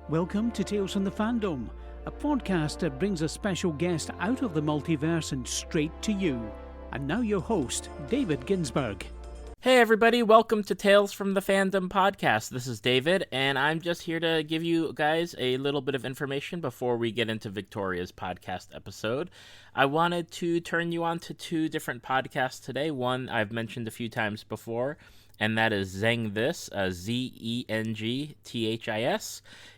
Welcome to Tales from the Fandom, a podcast that brings a special guest out of the multiverse and straight to you. And now your host, David Ginsburg. Hey everybody, welcome to Tales from the Fandom podcast. This is David, and I'm just here to give you guys a little bit of information before we get into Victoria's podcast episode. I wanted to turn you on to two different podcasts today. One I've mentioned a few times before, and that is Zeng This, Zengthis.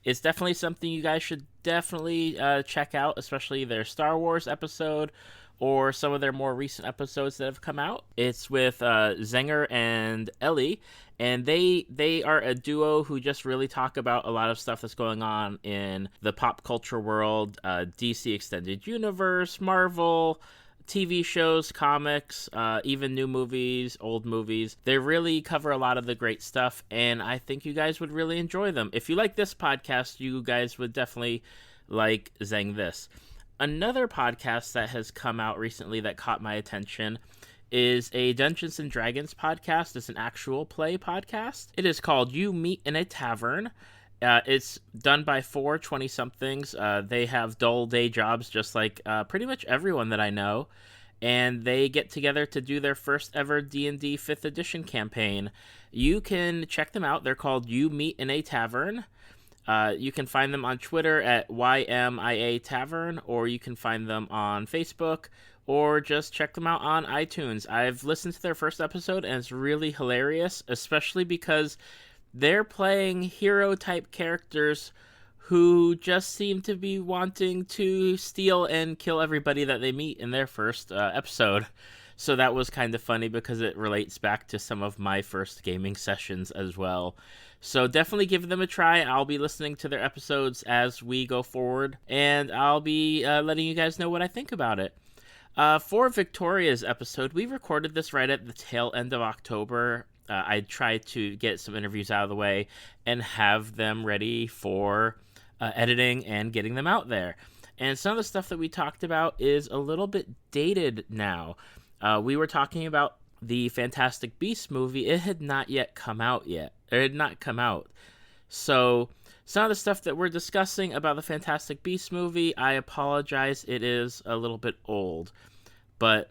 It's definitely something you guys should definitely check out, especially their Star Wars episode, or some of their more recent episodes that have come out. It's with Zenger and Ellie, and they are a duo who just really talk about a lot of stuff that's going on in the pop culture world, DC Extended Universe, Marvel, TV shows, comics, even new movies, old movies. They really cover a lot of the great stuff, and I think you guys would really enjoy them. If you like this podcast, you guys would definitely like Zeng This. Another podcast that has come out recently that caught my attention is a Dungeons & Dragons podcast. It's an actual play podcast. It is called You Meet in a Tavern. It's done by four 20-somethings. They have dull day jobs just like pretty much everyone that I know. And they get together to do their first ever D&D 5th edition campaign. You can check them out. They're called You Meet in a Tavern. You can find them on Twitter at YMIA Tavern, or you can find them on Facebook, or just check them out on iTunes. I've listened to their first episode, and it's really hilarious, especially because they're playing hero-type characters who just seem to be wanting to steal and kill everybody that they meet in their first episode. So that was kind of funny because it relates back to some of my first gaming sessions as well. So definitely give them a try. I'll be listening to their episodes as we go forward, and I'll be letting you guys know what I think about it. For Victoria's episode, we recorded this right at the tail end of October. I tried to get some interviews out of the way and have them ready for editing and getting them out there. And some of the stuff that we talked about is a little bit dated now. We were talking about the Fantastic Beasts movie. It had not yet come out yet. It had not come out. So some of the stuff that we're discussing about the Fantastic Beasts movie, I apologize, it is a little bit old. But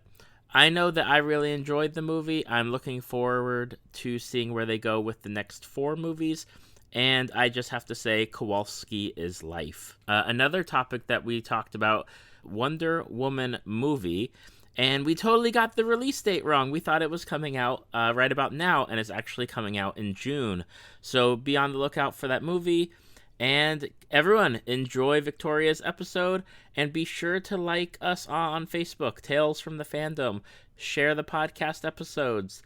I know that I really enjoyed the movie. I'm looking forward to seeing where they go with the next 4 movies. And I just have to say, Kowalski is life. Another topic that we talked about, Wonder Woman movie. And we totally got the release date wrong. We thought it was coming out right about now, and it's actually coming out in June. So be on the lookout for that movie. And everyone, enjoy Victoria's episode, and be sure to like us on Facebook, Tales from the Fandom. Share the podcast episodes.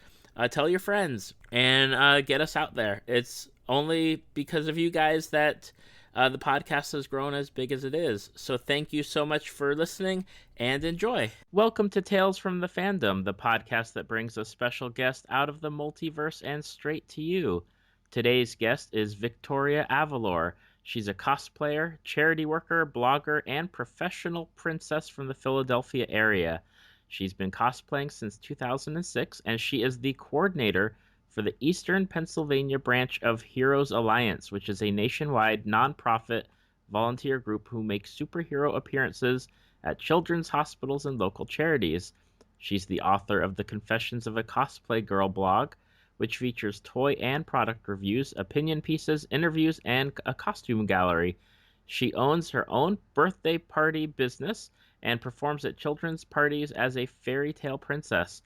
Tell your friends, and get us out there. It's only because of you guys that the podcast has grown as big as it is. So thank you so much for listening, and enjoy. Welcome to Tales from the Fandom, the podcast that brings a special guest out of the multiverse and straight to you. Today's guest is Victoria Avalor. She's a cosplayer, charity worker, blogger, and professional princess from the Philadelphia area. She's been cosplaying since 2006, and she is the coordinator for the Eastern Pennsylvania branch of Heroes Alliance, which is a nationwide nonprofit volunteer group who makes superhero appearances at children's hospitals and local charities. She's the author of the Confessions of a Cosplay Girl blog, which features toy and product reviews, opinion pieces, interviews, and a costume gallery. She owns her own birthday party business and performs at children's parties as a fairy tale princess.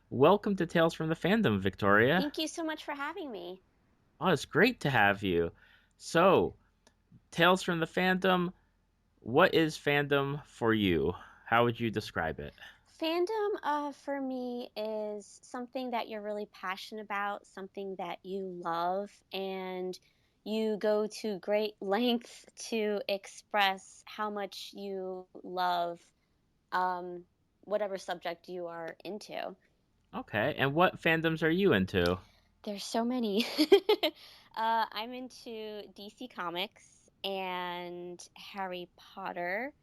Welcome to Tales from the Fandom, Victoria. Thank you so much for having me. Oh, it's great to have you. So, Tales from the Fandom, what is fandom for you? How would you describe it? Fandom, for me, is something that you're really passionate about, something that you love, and you go to great lengths to express how much you love whatever subject you are into. Okay, and what fandoms are you into? There's so many. I'm into DC Comics and Harry Potter,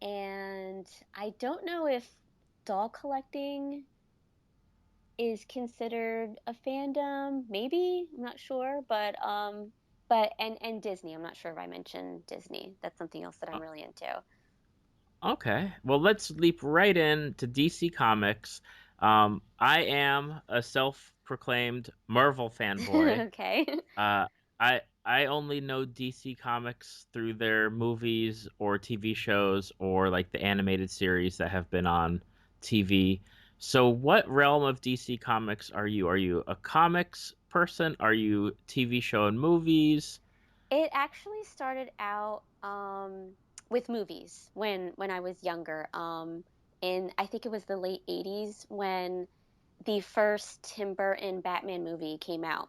and I don't know if doll collecting is considered a fandom. Maybe, I'm not sure, but But and Disney. I'm not sure if I mentioned Disney. That's something else that I'm O- really into. Okay. Well, let's leap right in to DC Comics. I am a self-proclaimed Marvel fanboy. Okay. Uh, I only know DC Comics through their movies or TV shows or like the animated series that have been on TV. So, what realm of DC Comics are you? Are you a comics person? Are you TV show and movies? It actually started out with movies when I was younger. In I think it was the late '80s when the first Tim Burton Batman movie came out,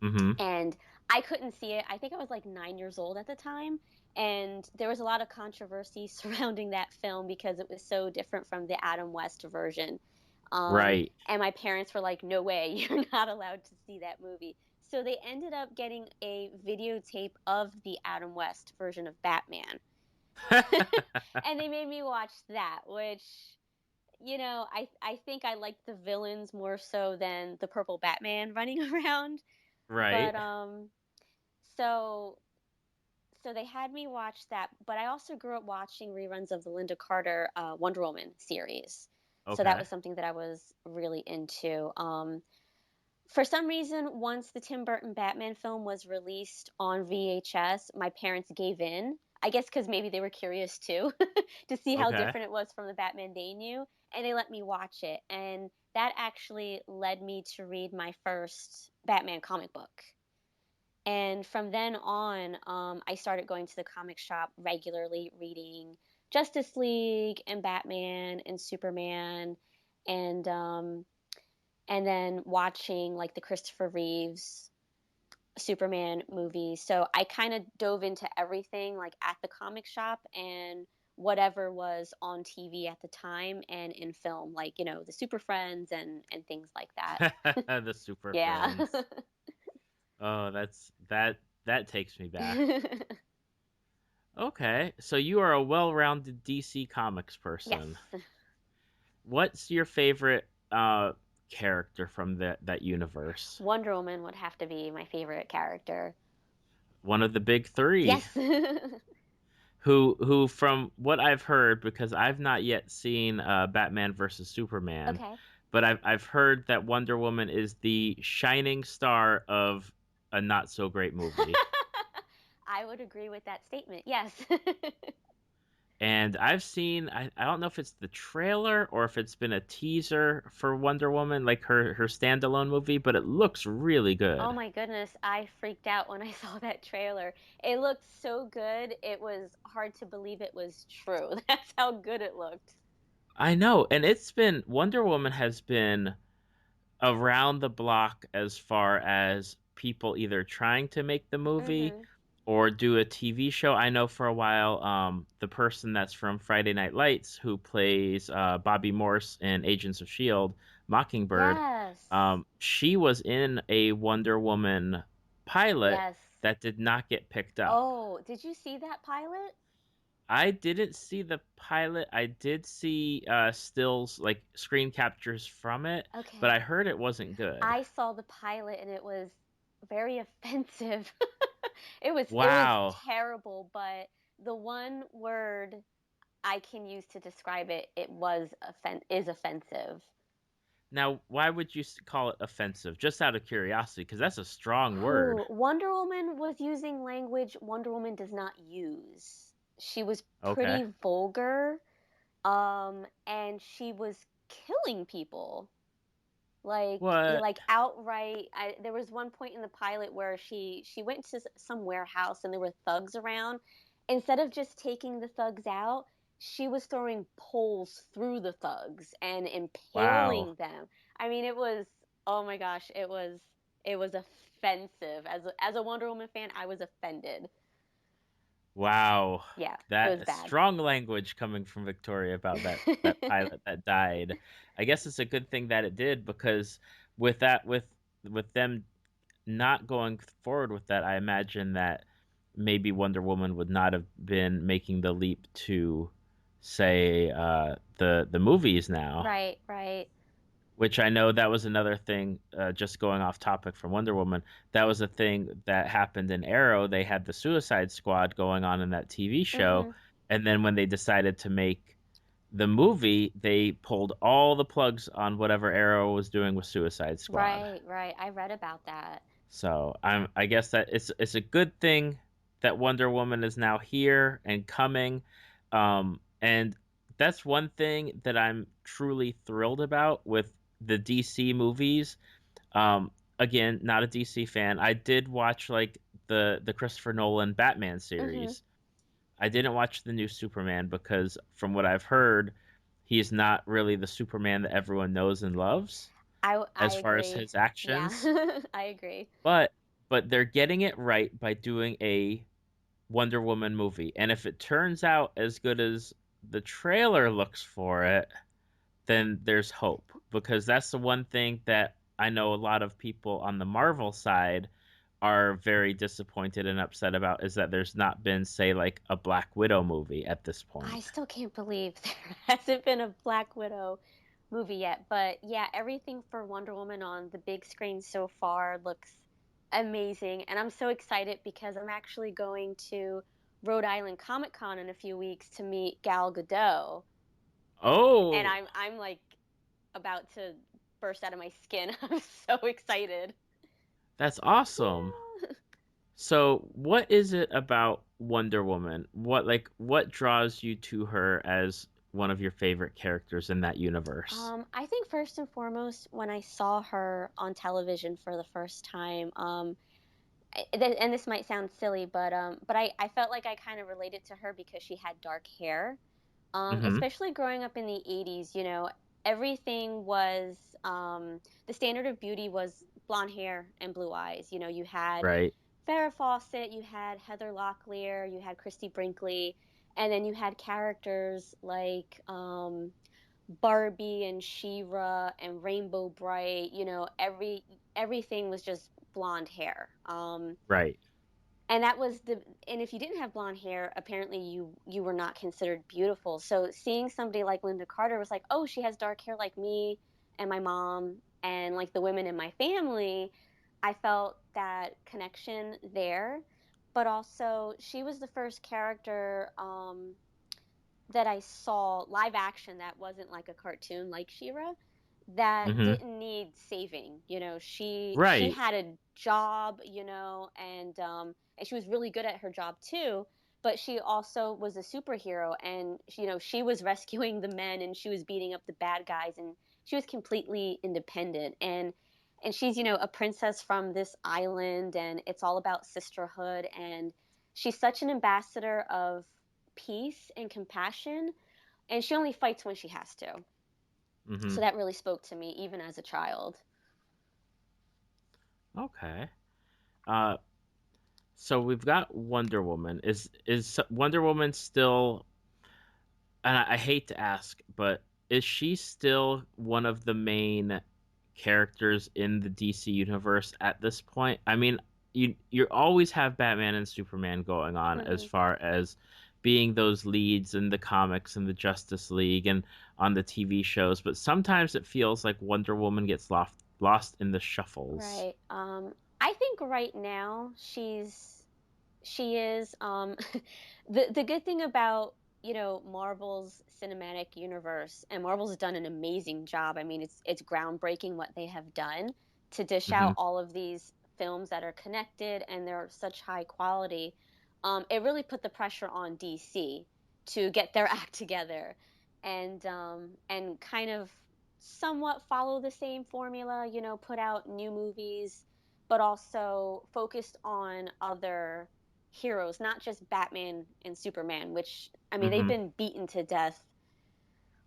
Mm-hmm. and I couldn't see it. I think I was like 9 years old at the time, and there was a lot of controversy surrounding that film because it was so different from the Adam West version. Right. And my parents were like, "No way, you're not allowed to see that movie." So they ended up getting a videotape of the Adam West version of Batman, and they made me watch that, which I think I liked the villains more so than the purple Batman running around. Right. But so so they had me watch that, but I also grew up watching reruns of the Linda Carter Wonder Woman series. So that Okay. was something that I was really into. For some reason, once the Tim Burton Batman film was released on VHS, my parents gave in. I guess because maybe they were curious too to see how Okay. different it was from the Batman they knew, and they let me watch it. And that actually led me to read my first Batman comic book. And from then on, I started going to the comic shop regularly, reading Justice League and Batman and Superman, and um, and then watching like the Christopher Reeves Superman movies. So I kind of dove into everything like at the comic shop and whatever was on TV at the time and in film, like the Super Friends and things like that. The Super Yeah. Friends. Oh, that takes me back. Okay, so you are a well-rounded DC Comics person. Yes. What's your favorite character from that universe? Wonder Woman would have to be my favorite character. One of the big three. Yes. Who from what I've heard, because I've not yet seen Batman versus Superman, Okay. but I've heard that Wonder Woman is the shining star of a not so great movie. I would agree with that statement. Yes. And I've seen I don't know if it's the trailer or if it's been a teaser for Wonder Woman, like her standalone movie, but it looks really Oh good. my goodness, I freaked out when I saw that trailer. It looked so good, it was hard to believe it was true. That's how good it looked. I know, and it's been Wonder Woman has been around the block as far as people either trying to make the movie Mhm. or do a TV show. I know for a while, the person that's from Friday Night Lights who plays Bobby Morse in Agents of Shield, Mockingbird, Yes. she was in a Wonder Woman pilot Yes. that did not get picked up. Oh, did you see that pilot? I didn't see the pilot. I did see stills, like screen captures from it, but Okay. I heard it wasn't good. I saw the pilot and it was very offensive. It was Wow. terrible, but the one word I can use to describe it, it was is offensive. Now, why would you call it offensive? Just out of curiosity, because that's a strong word. Oh, Wonder Woman was using language Wonder Woman does not use. She was Okay. pretty vulgar, and she was killing people. What? Like outright. There was one point in the pilot where she went to some warehouse and there were thugs around. Instead of just taking the thugs out, she was throwing poles through the thugs and Wow. impaling them. I mean, it was oh my gosh, it was offensive. As a Wonder Woman fan, I was offended. Wow. Yeah, it was That bad. strong language coming from Victoria about that pilot that died. I guess it's a good thing that it did because with that with them not going forward with that, I imagine that maybe Wonder Woman would not have been making the leap to say the movies now. Right, right. which I know that was another thing, just going off topic from Wonder Woman, that was a thing that happened in Arrow. They had the Suicide Squad going on in that TV show, Hmm. and then when they decided to make the movie, they pulled all the plugs on whatever Arrow was doing with Suicide Squad. Right, right. I read about that. So I guess that it's a good thing that Wonder Woman is now here and coming. And that's one thing that I'm truly thrilled about with the DC movies. Again, not a DC fan. I did watch like the Christopher Nolan Batman Hmm. series. I didn't watch the new Superman because from what I've heard, he's not really the Superman that everyone knows and loves I as far as agree. his Yeah, actions. I agree. But they're getting it right by doing a Wonder Woman movie. And if it turns out as good as the trailer looks for it, then there's hope. Because that's the one thing that I know a lot of people on the Marvel side are very disappointed and upset about is that there's not been, say, like a Black Widow movie at this I point. still can't believe there hasn't been a Black Widow movie yet. But yeah, everything for Wonder Woman on the big screen so far looks amazing. And I'm so excited because I'm actually going to Rhode Island Comic Con in a few weeks to meet Gal Gadot. And Oh, I'm like about to burst out of my skin. I'm so excited. that's awesome. Yeah. So, what is it about Wonder Woman? What draws you to her as one of your favorite characters in that universe? I think first and foremost, when I saw her on television for the first time, and this might sound silly, but I felt like I kind of related to her because she had dark hair. Mm-hmm. Especially growing up in the 80s, everything was the standard of beauty was blonde hair and blue eyes. You had Right. Farrah Fawcett, you had Heather Locklear, you had Christy Brinkley, and then you had characters like Barbie and She-Ra and Rainbow Bright. Everything was just blonde hair. Right. And that was the and if you didn't have blonde hair, apparently you were not considered beautiful. So seeing somebody like Linda Carter was like, oh, she has dark hair like me and my mom and like the women in my family. I felt that connection there. But also, she was the first character that I saw live action that wasn't like a cartoon like She-Ra that Mm-hmm. didn't need saving. She Right. had a job, and she was really good at her job too, but she also was a superhero, and she was rescuing the men and she was beating up the bad guys, and she was completely independent, and she's a princess from this island, and it's all about sisterhood, and she's such an ambassador of peace and compassion, and she only fights when she has to. Mm-hmm. So that really spoke to me even as a child. Okay. Uh, so we've got Wonder Woman. Is Wonder Woman still? And I hate to ask, but is she still one of the main characters in the DC universe at this point? I mean, you always have Batman and Superman going on as Hmm. far as being those leads in the comics and the Justice League and on the TV shows, but sometimes it feels like Wonder Woman gets lost in the shuffles. Right. I think right now she is the good thing about Marvel's cinematic universe, and Marvel's done an amazing job. I mean, it's groundbreaking what they have done to dish Hmm. out all of these films that are connected and they're such high quality. It really put the pressure on DC to get their act together and kind of somewhat follow the same formula, put out new movies, but also focused on other heroes, not just Batman and Superman, which, I mean, they've Hmm. been beaten to death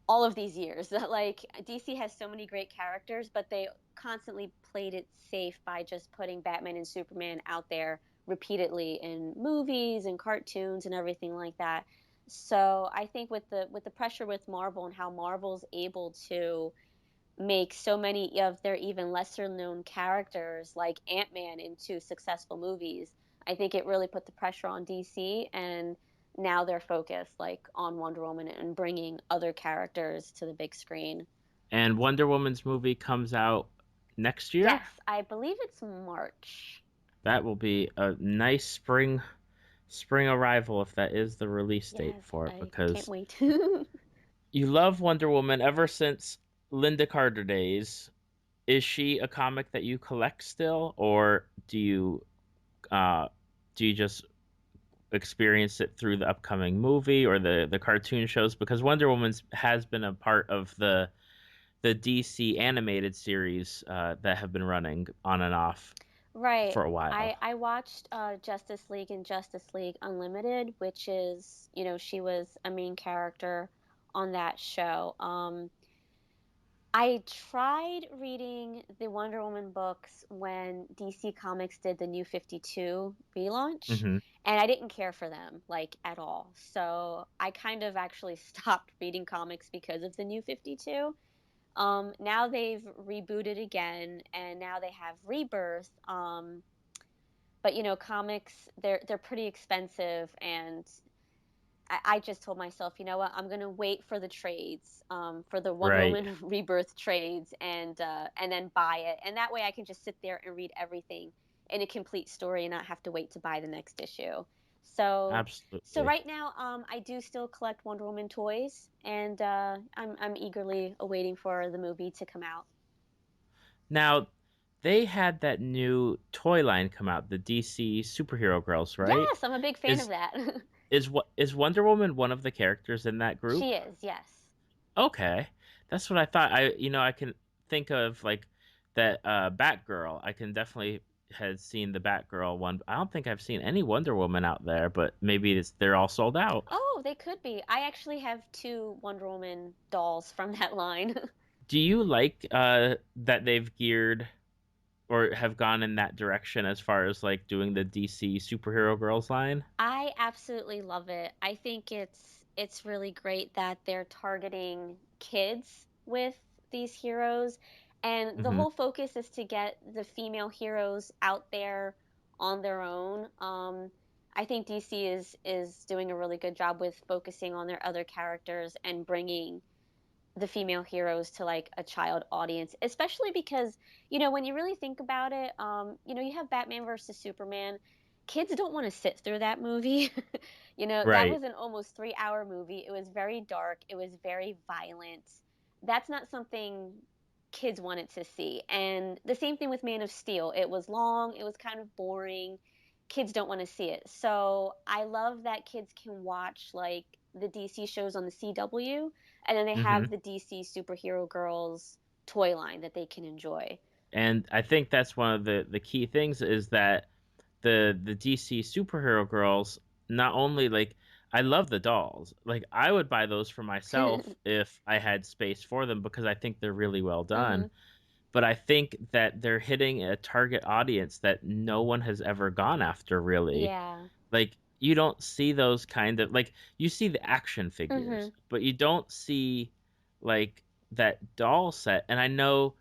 all of these years. That like DC has so many great characters, but they constantly played it safe by just putting Batman and Superman out there repeatedly in movies and cartoons and everything like that. So I think with the pressure with Marvel and how Marvel's able to make so many of their even lesser known characters like Ant-Man into successful movies, I think it really put the pressure on DC, and now they're focused like on Wonder Woman and bringing other characters to the big screen. And Wonder Woman's movie comes out next year. Yes, I believe it's March. That will be a nice spring arrival if that is the release date Yes, for it, I can't because wait. you love Wonder Woman ever since Linda Carter days. Is she a comic that you collect still, or uh do you just experience it through the upcoming movie or the cartoon shows? Because Wonder Woman has been a part of the DC animated series that have been running on and off Right. for a while. I watched Justice League and Justice League Unlimited, which is, she was a main character on that show. I tried reading the Wonder Woman books when DC Comics did the New 52 relaunch, Hmm. and I didn't care for them, like, at all. So I kind of actually stopped reading comics because of the New 52. Now they've rebooted again, and now they have Rebirth. But comics, they're pretty expensive, and I just told myself, you know what, I'm gonna wait for the trades, for the Wonder Right. Woman Rebirth trades, and then buy it, and that way I can just sit there and read everything in a complete story and not have to wait to buy the next issue. So Absolutely. right now, I do still collect Wonder Woman toys, and I'm eagerly awaiting for the movie to come out. Now, they had that new toy line come out, the DC superhero girls, right? Yes, I'm a big fan of Is that. is Wonder Woman one of the characters in that She group? is, yes. Okay. That's what I thought. I can think of like that Batgirl. I can definitely had seen the Batgirl one. I don't think I've seen any Wonder Woman out there, but maybe they're all sold out. Oh, they could be. I actually have two Wonder Woman dolls from that line. Do you like that they've geared or have gone in that direction as far as like doing the DC superhero girls line? I absolutely love it. I think it's really great that they're targeting kids with these heroes, and the Hmm. whole focus is to get the female heroes out there on their own. I think DC is doing a really good job with focusing on their other characters and bringing the female heroes to like a child audience, especially because when you really think about it, you have Batman versus Superman. Kids don't want to sit through that movie. That Right. was an almost 3-hour movie. It was very dark, it was very violent. That's not something kids wanted to see. And the same thing with Man of Steel. It was long, it was kind of boring. Kids don't want to see it. So I love that kids can watch like the DC shows on the CW, and then they have Hmm. the DC superhero girls toy line that they can enjoy. And I think that's one of the key things is that the DC superhero girls not only like I love the dolls. Like I would buy those for myself if I had space for them because I think they're really well done. Mhm. But I think that they're hitting a target audience that no one has ever gone after really. Yeah. Like you don't see those kind of like you see the action figures, Mhm. but you don't see like that doll set. And I know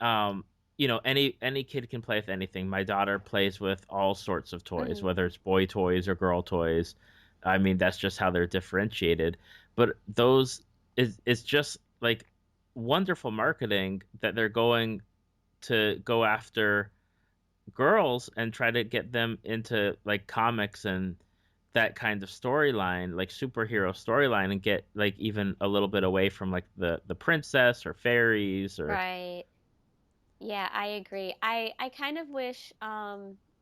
um any kid can play with anything. My daughter plays with all sorts of toys, Mhm. whether it's boy toys or girl toys. I mean, that's just how they're differentiated. But those is it's just like wonderful marketing that they're going to go after girls and try to get them into like comics and that kind of storyline, like superhero storyline, and get like even a little bit away from like the princess or fairies or Right. Yeah, I agree. I kind of wish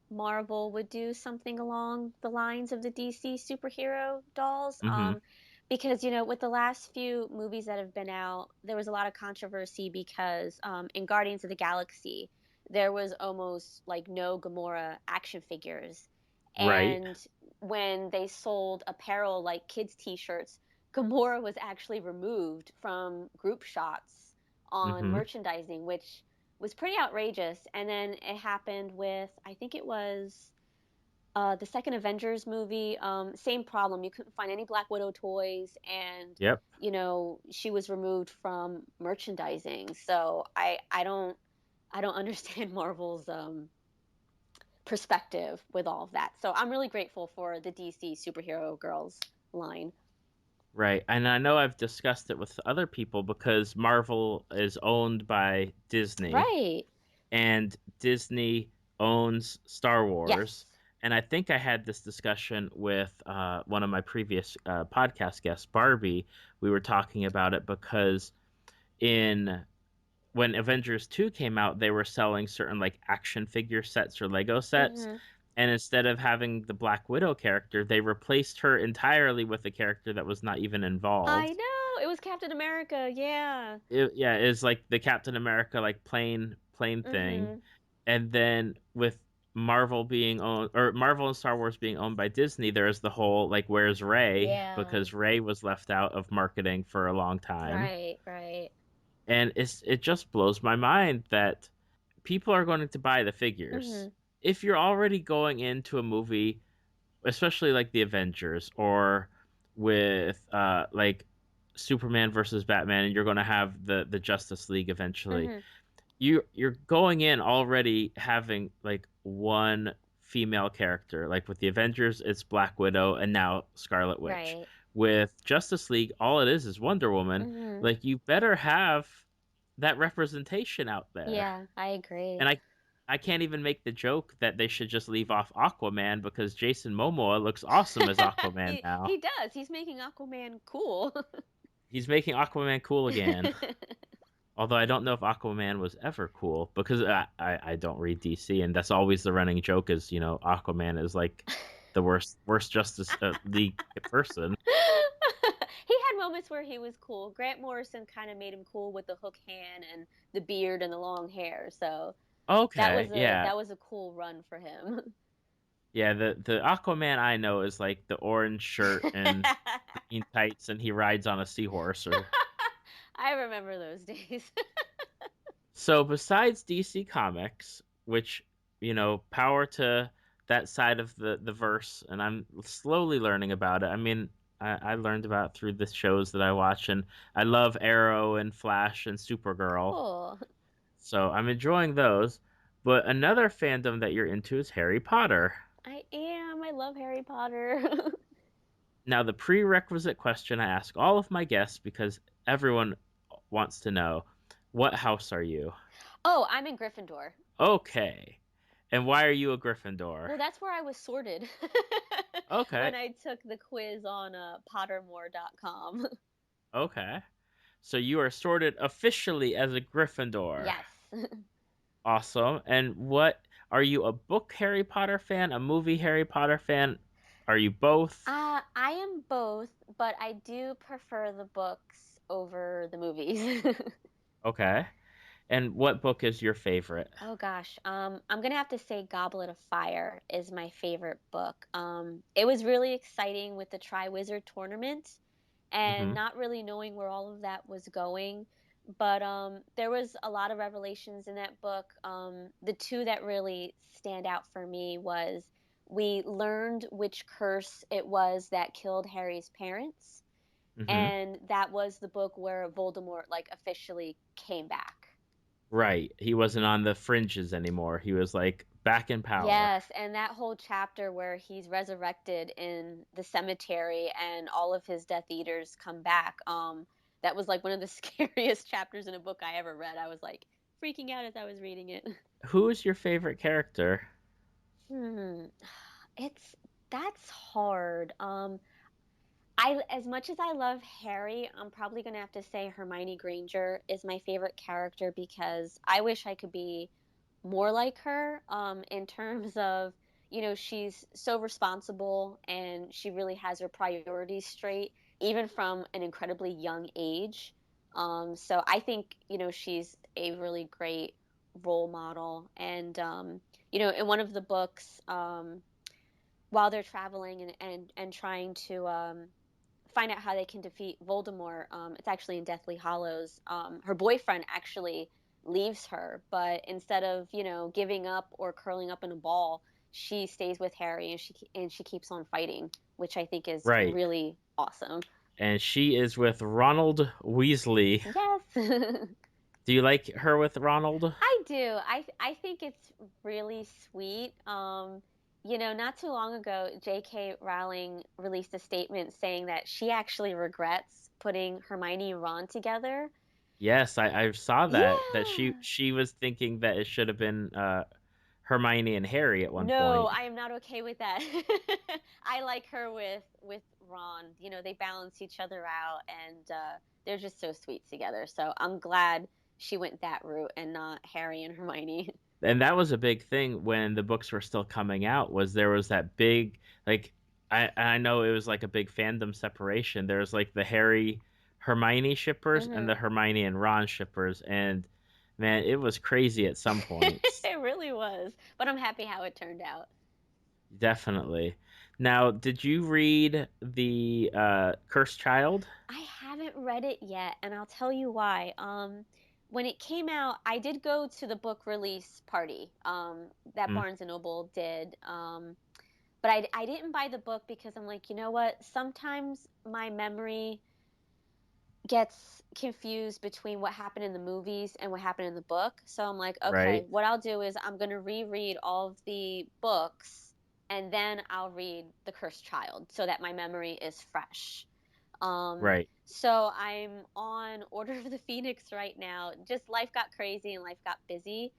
Marvel would do something along the lines of the DC superhero dolls, hmm because with the last few movies that have been out, there was a lot of controversy because in Guardians of the Galaxy, there was almost like no Gamora action figures, right. and when they sold apparel like kids t-shirts, Gamora was actually removed from group shots on hmm merchandising, which was pretty outrageous. And then it happened with, I think it was the second Avengers movie. Same problem. You couldn't find any Black Widow toys, and Yep. she was removed from merchandising. So I don't understand Marvel's perspective with all of that. So I'm really grateful for the DC superhero girls line. Right. And I know I've discussed it with other people because Marvel is owned by Disney Right. and Disney owns Star Wars. Yes. And I think I had this discussion with one of my previous podcast guests, Barbie. We were talking about it because in when Avengers 2 came out, they were selling certain like action figure sets or Lego sets. Hmm. And instead of having the Black Widow character, they replaced her entirely with a character that was not even I involved. know. It was Captain America. Yeah. Yeah, it's like the Captain America like plane thing. Hmm. And then with Marvel being owned or Marvel and Star Wars being owned by Disney, there's the whole like where's Rey? Yeah. Because Rey was left out of marketing for a long time. Right. Right. And it just blows my mind that people are going to buy the figures. Hmm. If you're already going into a movie, especially like the Avengers or with like Superman versus Batman, and you're going to have the Justice League eventually. Hmm. You're going in already having like one female character. Like with the Avengers, it's Black Widow and now Scarlet Witch. Right. With Justice League, all it is Wonder Woman. Hmm. Like you better have that representation out there. Yeah, I agree. And I can't even make the joke that they should just leave off Aquaman because Jason Momoa looks awesome as Aquaman now. He does. He's making Aquaman cool. He's making Aquaman cool again. Although I don't know if Aquaman was ever cool because I don't read DC and that's always the running joke is, Aquaman is like the worst Justice League person. He had moments where he was cool. Grant Morrison kind of made him cool with the hook hand and the beard and the long hair. So Okay, yeah. that was a cool run for him. Yeah, the Aquaman I know is like the orange shirt and green tights and he rides on a seahorse or I remember those days. so besides DC Comics, which, power to that side of the verse, and I'm slowly learning about it. I mean, I learned about it through the shows that I watch, and I love Arrow and Flash and Supergirl, Cool. so I'm enjoying those. But another fandom that you're into is Harry Potter. I am. I love Harry Potter. Now, the prerequisite question I ask all of my guests because everyone wants to know, what house are you? Oh, I'm in Gryffindor. Okay. And why are you a Well, Gryffindor? that's where I was sorted Okay. when I took the quiz on Pottermore.com. Okay. So you are sorted officially as a Gryffindor. Yes. Awesome. And what are you a book Harry Potter fan, a movie Harry Potter fan? Are you both? I am both, but I do prefer the books over the movies. Okay. And what book is your favorite? Oh gosh, I'm gonna have to say Goblet of Fire is my favorite book. It was really exciting with the Triwizard Tournament and Mhm. not really knowing where all of that was going. But there was a lot of revelations in that book. The two that really stand out for me was we learned which curse it was that killed Harry's parents, Mhm. and that was the book where Voldemort like officially came back. Right. He wasn't on the fringes anymore. He was like back in power. Yes, and that whole chapter where he's resurrected in the cemetery and all of his Death Eaters come back, that was like one of the scariest chapters in a book I ever read. I was like freaking out as I was reading it. Who is your favorite character? Hmm. It's that's hard. I as much as I love Harry, I'm probably gonna have to say Hermione Granger is my favorite character because I wish I could be more like her in terms of, she's so responsible and she really has her priorities straight, even from an incredibly young age. So I think, she's a really great role model. And, in one of the books, while they're traveling and trying to find out how they can defeat Voldemort. It's actually in Deathly Hollows. Her boyfriend actually leaves her, but instead of giving up or curling up in a ball, she stays with Harry and she keeps on fighting, which I think is Right. really awesome. And she is with Ronald Weasley. Yes. Do you like her with Ronald? I do. I think it's really sweet. Not too long ago, J.K. Rowling released a statement saying that she actually regrets putting Hermione and Ron together. Yes, I saw that Yeah. she was thinking that it should have been Hermione and Harry at one No, point. I am not okay with that. I like her with Ron. They balance each other out, and they're just so sweet together. So I'm glad she went that route and not Harry and Hermione. And that was a big thing when the books were still coming out, was there was that big, like, I know it was like a big fandom separation. There was like the Harry Hermione shippers and the Hmm. Hermione and Ron shippers, and man, it was crazy at some points. It really was, but I'm happy how it turned out. Definitely. Now, did you read the Cursed Child? I haven't read it yet, and I'll tell you why. When it came out, I did go to the book release party. That Mm, Barnes and Noble did. But I didn't buy the book because I'm like, you know what? Sometimes my memory gets confused between what happened in the movies and what happened in the book. So I'm like, okay, right. what I'll do is I'm going to reread all of the books and then I'll read The Cursed Child so that my memory is fresh. Right. So I'm on Order of the Phoenix right now. Just life got crazy and life got busy.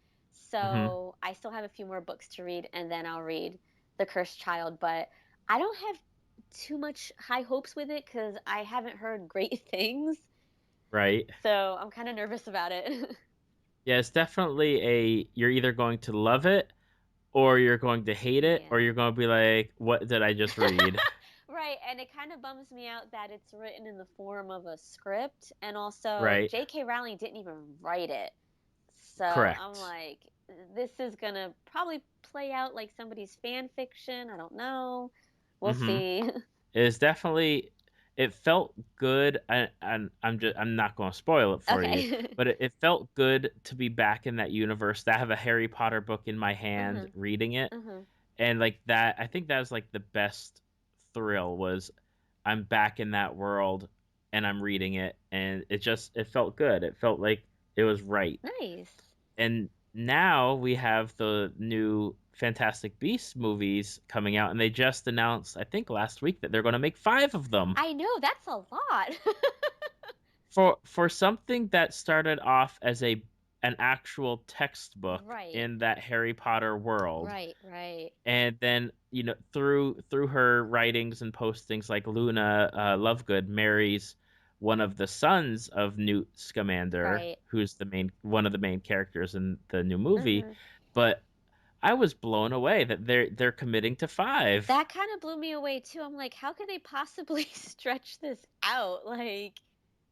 Hmm. So I still have a few more books to read and then I'll read The Cursed Child, but I don't have too much high hopes with it because I haven't heard great things. Right. So I'm kind of nervous about it. Yeah, it's definitely you're either going to love it or you're going to hate it or Yeah. you're going to be like, what did I just read? Right, and it kind of bums me out that it's written in the form of a script, and also Right. J.K. Rowling didn't even write it. So I'm Correct. like, this is gonna probably play out like somebody's fan fiction. I don't know. We'll Hmm. see. It's definitely, it felt good. I'm not going to spoil it for you, Okay. but it felt good to be back in that universe, to have a Harry Potter book in my hand Mhm. reading it. Mhm. And like that, I think that was like the best thrill, was I'm back in that world and I'm reading it, and it felt good. It felt like it was right. Nice. And now we have the new Fantastic Beasts movies coming out, and they just announced, I think last week, that they're going to make five of them. I know that's a lot. For something that started off as an actual textbook Right. in that Harry Potter world, Right. Right. and then through her writings and postings, like Luna Lovegood marries one of the sons of Newt Scamander, Right. who's the main one of the main characters in the new movie. Mhm. But I was blown away that they're committing to five. That kind of blew me away too. I'm like, how could they possibly stretch this out? Like,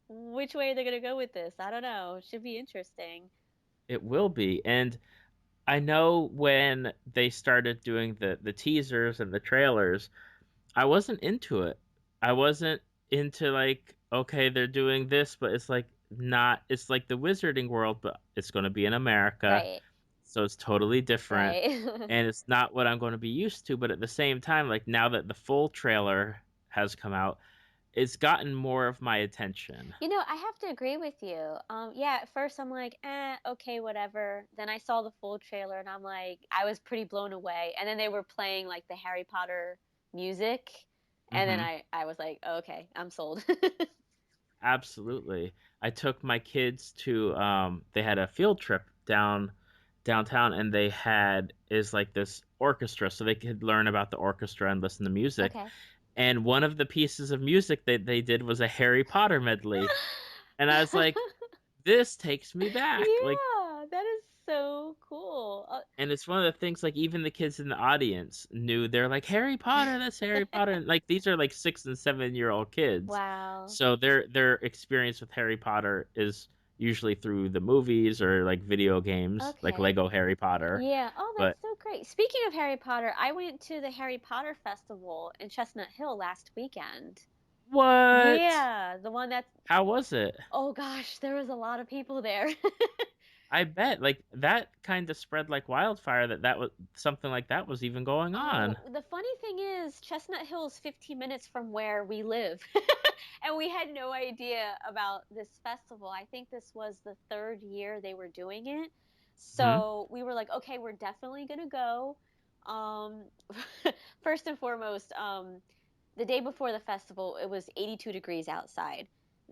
which way are they gonna go with this? I don't know. Should be interesting. It will be. And I know when they started doing the teasers and the trailers, I wasn't into it. I wasn't into, like, okay, they're doing this, but it's like not, it's like the wizarding world, but it's going to be in America. Right. So it's totally different. Right. And it's not what I'm going to be used to, but at the same time, like, now that the full trailer has come out, it's gotten more of my attention. I have to agree with you. Yeah, at first I'm like, okay, whatever. Then I saw the full trailer and I'm like, I was pretty blown away. And then they were playing like the Harry Potter music. And then Hmm. I was like, okay, I'm sold. Absolutely. I took my kids to they had a field trip downtown, and they had is like this orchestra, so they could learn about the orchestra and listen to music. Okay. And one of the pieces of music that they did was a Harry Potter medley. And I was like, this takes me back. Like, Yeah, that is so cool. and it's one of the things, like, even the kids in the audience knew, they're like, Harry Potter, that's Harry Potter. And like, these are like 6 and 7 year old kids. Wow. So their experience with Harry Potter is usually through the movies or like video games, like Okay. Lego Harry Potter. Yeah. Oh, But that's so great. Speaking of Harry Potter, I went to the Harry Potter Festival in Chestnut Hill last weekend. what? Yeah, the one that's, How was it? oh gosh, there was a lot of people there. I bet, like, that kind of spread like wildfire, that was something like that was even going on. The funny thing is, Chestnut Hill is 15 minutes from where we live. And we had no idea about this festival. I think this was the third year they were doing it. Hmm. So we were like, okay, we're definitely going to go. Um, first and foremost, the day before the festival, it was 82 degrees outside.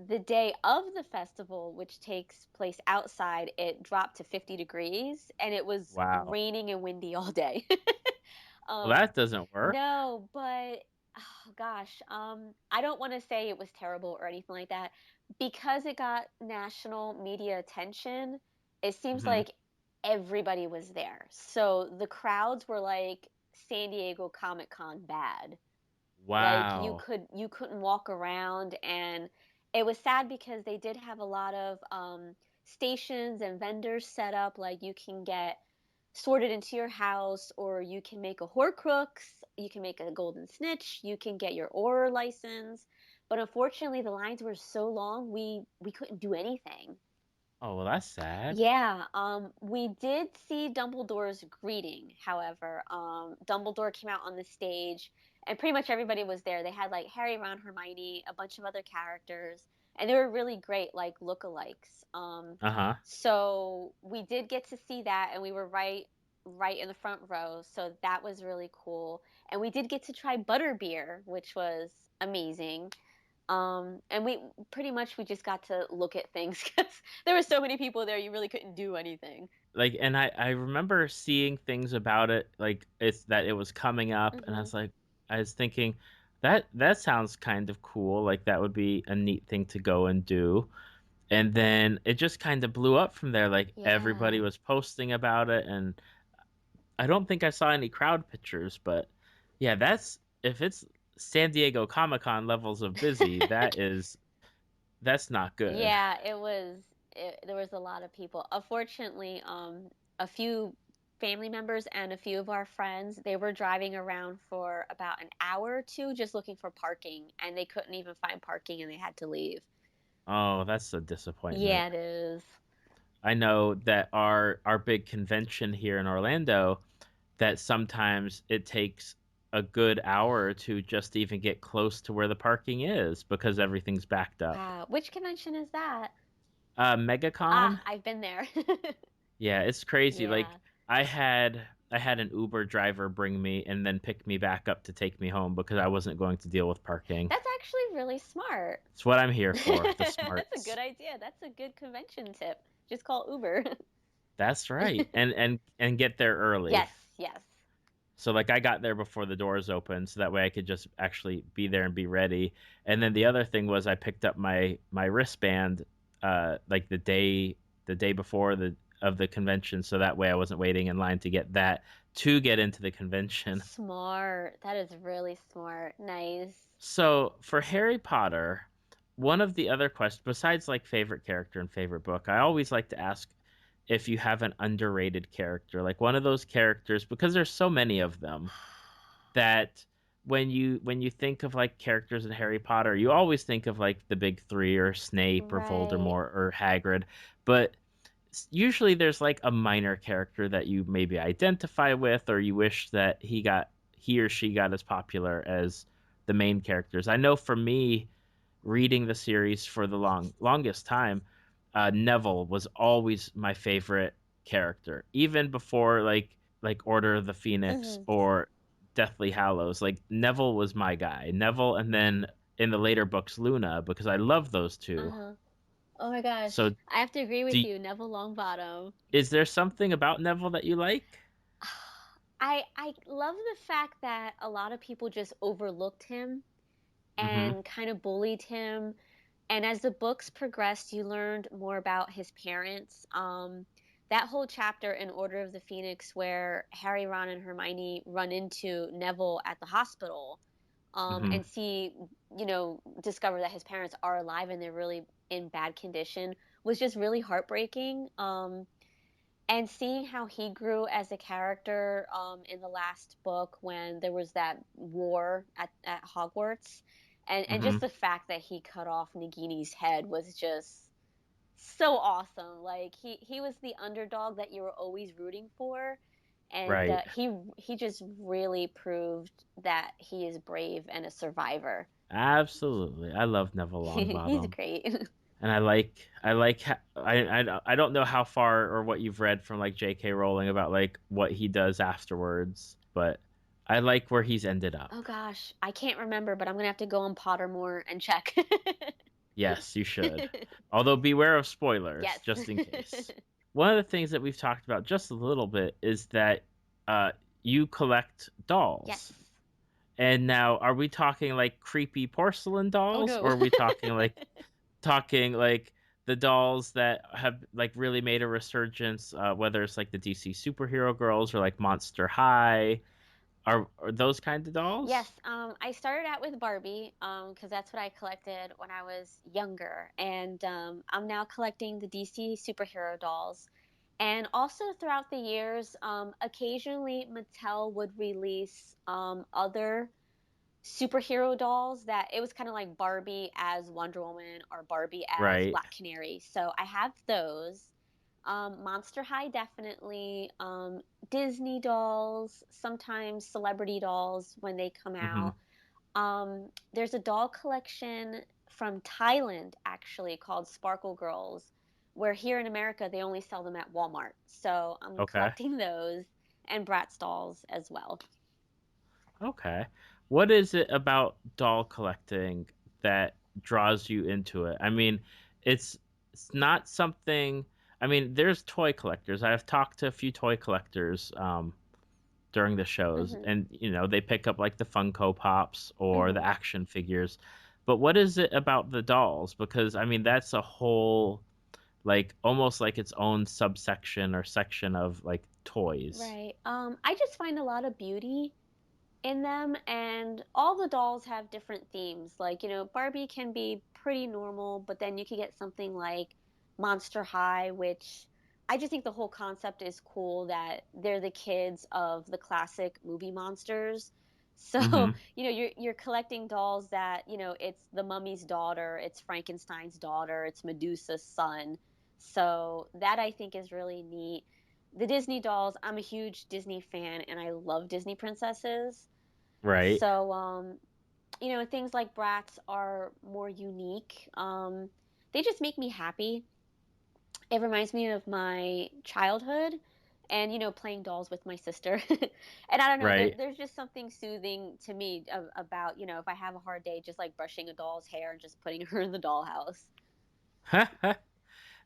The day of the festival, which takes place outside, it dropped to 50 degrees and it was Wow. raining and windy all day. Well, um, that doesn't work. no, but oh gosh, I don't want to say it was terrible or anything like that. Because it got national media attention, it seems Mhm. like everybody was there. So the crowds were like San Diego Comic-Con bad. Like Wow. you couldn't walk around, and it was sad because they did have a lot of stations and vendors set up. Like you can get sorted into your house, or you can make a Horcrux, you can make a golden snitch, you can get your Auror license. But unfortunately, the lines were so long, we couldn't do anything. Oh, well, that's sad. Yeah, we did see Dumbledore's greeting, however. Dumbledore came out on the stage, and pretty much everybody was there. They had like Harry, Ron, Hermione, a bunch of other characters, and they were really great, like lookalikes. Uh-huh. So we did get to see that, and we were right in the front row, so that was really cool. And we did get to try butterbeer, which was amazing. And we pretty much we just got to look at things because there were so many people there, you really couldn't do anything. Like, and I remember seeing things about it, like it's that it was coming up, and Mhm. I was thinking that sounds kind of cool. Like that would be a neat thing to go and do. And then it just kind of blew up from there. Like everybody Yeah. was posting about it, and I don't think I saw any crowd pictures, but yeah, that's if it's San Diego Comic-Con levels of busy, that's not good. Yeah, there was a lot of people. Unfortunately, a few family members and a few of our friends, they were driving around for about an hour or two just looking for parking, and they couldn't even find parking and they had to leave. Oh, that's a disappointment. Yeah, it is. I know that our big convention here in Orlando, that sometimes it takes a good hour or two just to even get close to where the parking is because everything's backed up. Wow. Which convention is that? MegaCon? Ah, I've been there. Yeah, it's crazy. Like Yeah. I had an Uber driver bring me and then pick me back up to take me home because I wasn't going to deal with parking. That's actually really smart. It's what I'm here for, the That's a smarts. good idea. That's a good convention tip. Just call Uber. That's right. And get there early. Yes, yes. So like I got there before the doors opened so that way I could just actually be there and be ready. And then the other thing was I picked up my wristband like the day before the convention so that way I wasn't waiting in line to get that to get into the convention. Smart. That is really smart. Nice. So for Harry Potter, one of the other questions besides like favorite character and favorite book, I always like to ask if you have an underrated character, like one of those characters because there's so many of them that when you think of like characters in Harry Potter, you always think of like the big three or Snape or Right. Voldemort or Hagrid, but usually there's like a minor character that you maybe identify with or you wish that he or she got as popular as the main characters. I know for me, reading the series for the longest time, Neville was always my favorite character, even before like Order of the Phoenix Hmm. or Deathly Hallows. Like Neville was my guy. Neville, and then in the later books, Luna, because I love those two. Uh-huh. Oh my gosh. So, I have to agree with do you. Neville Longbottom. is there something about Neville that you like? I love the fact that a lot of people just overlooked him Mm-hmm. and kind of bullied him. And as the books progressed, you learned more about his parents. That whole chapter in Order of the Phoenix, where Harry, Ron, and Hermione run into Neville at the hospital, Mm-hmm. and see, discover that his parents are alive and they're really in bad condition, was just really heartbreaking. And seeing how he grew as a character in the last book when there was that war at Hogwarts, and Mm-hmm. just the fact that he cut off Nagini's head was just so awesome. Like he was the underdog that you were always rooting for, and Right. he just really proved that he is brave and a survivor. Absolutely. I love Neville He's Longbottom. great. And I don't know how far or what you've read from like J.K. Rowling about like what he does afterwards. but I like where he's ended up. Oh gosh, I can't remember, but I'm gonna have to go on Pottermore and check. Yes, you should. Although beware of spoilers, Yes. just in case. One of the things that we've talked about just a little bit is that uh, you collect dolls. Yes. And now, are we talking like creepy porcelain Oh dolls, no. or are we talking like the dolls that have like really made a resurgence? Whether it's like the DC superhero girls or like Monster High, are those kind of dolls? Yes, I started out with Barbie, because that's what I collected when I was younger, and I'm now collecting the DC superhero dolls. And also throughout the years, occasionally Mattel would release other superhero dolls that it was kind of like Barbie as Wonder Woman or Barbie as Right. Black Canary. So I have those. Monster High, definitely. Disney dolls, sometimes celebrity dolls when they come Hmm. out. There's a doll collection from Thailand actually called Sparkle Girls, where here in America they only sell them at Walmart. So I'm Okay. collecting those and Bratz dolls as well. Okay. What is it about doll collecting that draws you into it? I mean, it's it's not something. I mean, there's toy collectors. I've talked to a few toy collectors during the shows, Hmm. and they pick up like the Funko Pops or the Hmm. action figures. But what is it about the dolls? Because I mean, that's a whole like almost like its own subsection or section of like toys. Right. I just find a lot of beauty in them, and all the dolls have different themes. Like, Barbie can be pretty normal, but then you could get something like Monster High, which I just think the whole concept is cool that they're the kids of the classic movie monsters. So, Mm-hmm. you're collecting dolls that, it's the mummy's daughter, it's Frankenstein's daughter, it's Medusa's son. So, that I think is really neat. The Disney dolls, I'm a huge Disney fan and I love Disney princesses. Right. So, things like Bratz are more unique. They just make me happy. It reminds me of my childhood and, playing dolls with my sister. And I don't know, Right. there's just something soothing to me about, if I have a hard day, just like brushing a doll's hair and just putting her in the dollhouse.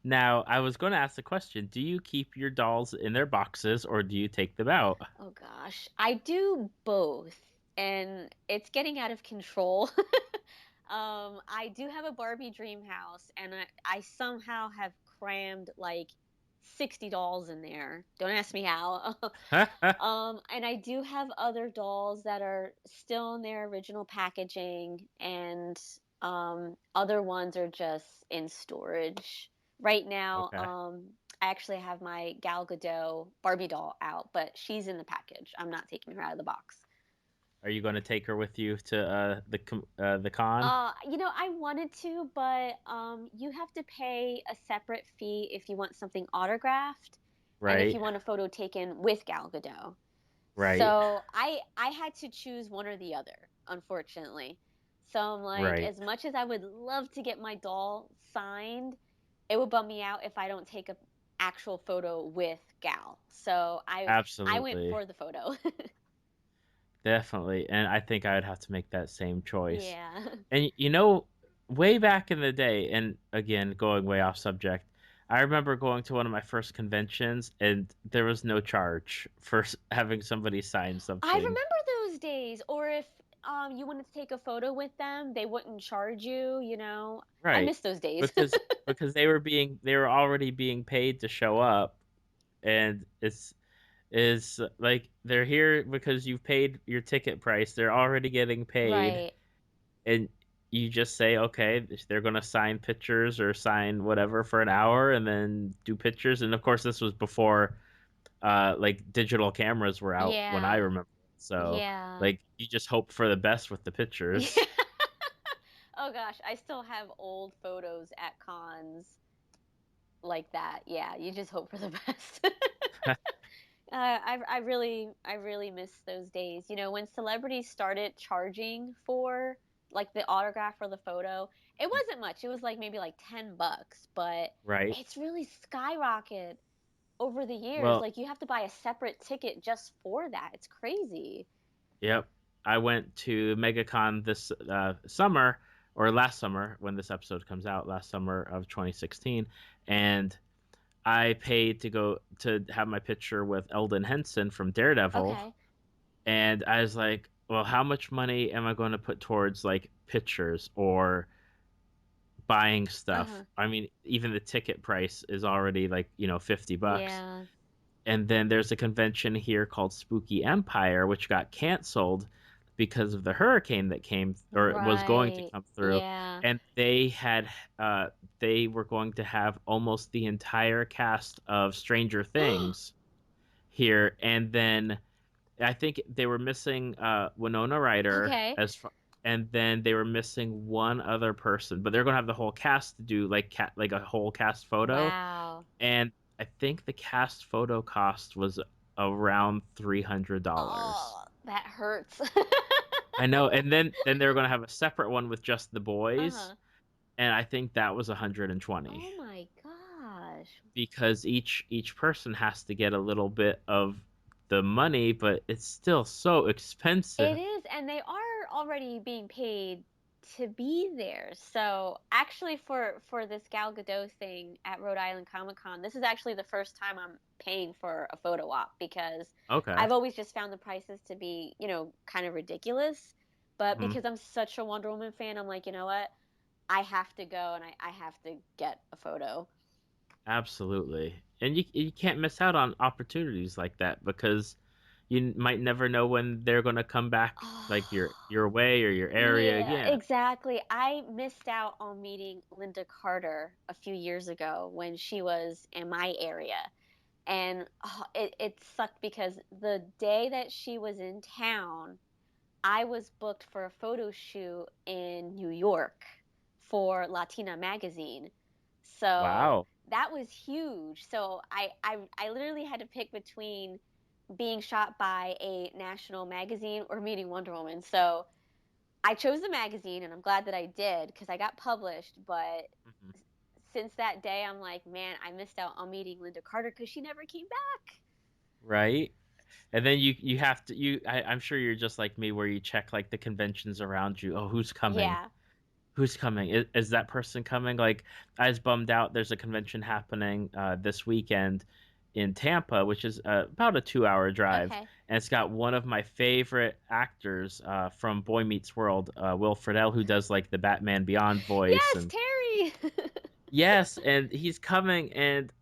Now, I was going to ask the question, do you keep your dolls in their boxes or do you take them out? Oh gosh, I do both, and it's getting out of control. I do have a Barbie dream house, and I somehow have crammed like 60 dolls in there. Don't ask me how. And I do have other dolls that are still in their original packaging, and other ones are just in storage. Right now, Okay. I actually have my Gal Gadot Barbie doll out, but she's in the package. I'm not taking her out of the box. Are you going to take her with you to the con? I wanted to, but you have to pay a separate fee if you want something autographed, and if Right. you want a photo taken with Gal Gadot. Right. So I had to choose one or the other, unfortunately. So I'm like, Right. as much as I would love to get my doll signed, it would bum me out if I don't take a actual photo with Gal. So I went Absolutely. for the photo. Definitely. And I think I would have to make that same choice. Yeah. And way back in the day, and again, going way off subject, I remember going to one of my first conventions and there was no charge for having somebody sign I something. remember those days. Or if you wanted to take a photo with them, they wouldn't charge you. I Right. miss those days. Because they were already being paid to show up, and is like they're here because you've paid your ticket price. They're already getting paid, Right. and you just say, okay, they're gonna sign pictures or sign whatever for an hour, and then do pictures. And of course, this was before like digital cameras were out when I Yeah. remember. So Yeah. like you just hope for the best with the Yeah. pictures. Oh gosh, I still have old photos at cons like that. Yeah, you just hope for the best. I really miss those days. When celebrities started charging for like the autograph or the photo, it wasn't much. It was like maybe like $10, but Right. it's really skyrocketed. over the years. Well, Like, you have to buy a separate ticket just for that. It's crazy. yep. I went to MegaCon this summer or last summer when this episode comes out, last summer of 2016, and I paid to go to have my picture with Eldon Henson from Daredevil, Okay. and I was like, well, how much money am I going to put towards like pictures or buying stuff? Uh-huh. I mean, even the ticket price is already like, $50. Yeah. And then there's a convention here called Spooky Empire, which got canceled because of the hurricane that came or was going to Right. come through. Yeah. And they were going to have almost the entire cast of Stranger Things here. And then I think they were missing Winona Ryder Okay. and then they were missing one other person, but they're going to have the whole cast to do like a whole cast photo, Wow. and I think the cast photo cost was around $300. Oh, that hurts. I know, and then they were going to have a separate one with just the boys, Uh-huh. and I think that was 120 Oh my gosh. because each person has to get a little bit of the money, but it's still so It expensive. is, and they are already being paid to be there. So actually, for this Gal Gadot thing at Rhode Island Comic Con, this is actually the first time I'm paying for a photo op because Okay. I've always just found the prices to be, kind of ridiculous. But Mhm. because I'm such a Wonder Woman fan, I'm like, you know what? I have to go and I have to get a photo. Absolutely. And you can't miss out on opportunities like that because you might never know when they're going to come back like your way or your area Yeah, again. exactly. I missed out on meeting Linda Carter a few years ago when she was in my area. And it sucked because the day that she was in town, I was booked for a photo shoot in New York for Latina magazine. So Wow. that was huge. So I literally had to pick between being shot by a national magazine or meeting Wonder Woman. So I chose the magazine and I'm glad that I did because I got published. But Mhm. since that day, I'm like, man, I missed out on meeting Linda Carter because she never came back. Right? And then you have to I'm sure you're just like me where you check like the conventions around you. Oh, who's coming? Yeah. Who's coming? Is that person coming? Like, I was bummed out. There's a convention happening this weekend in Tampa, which is about a 2 hour drive, Okay. and it's got one of my favorite actors from Boy Meets World, Will Friedle, who does like the Batman Beyond voice, Yes, and Terry. yes, and he's coming, and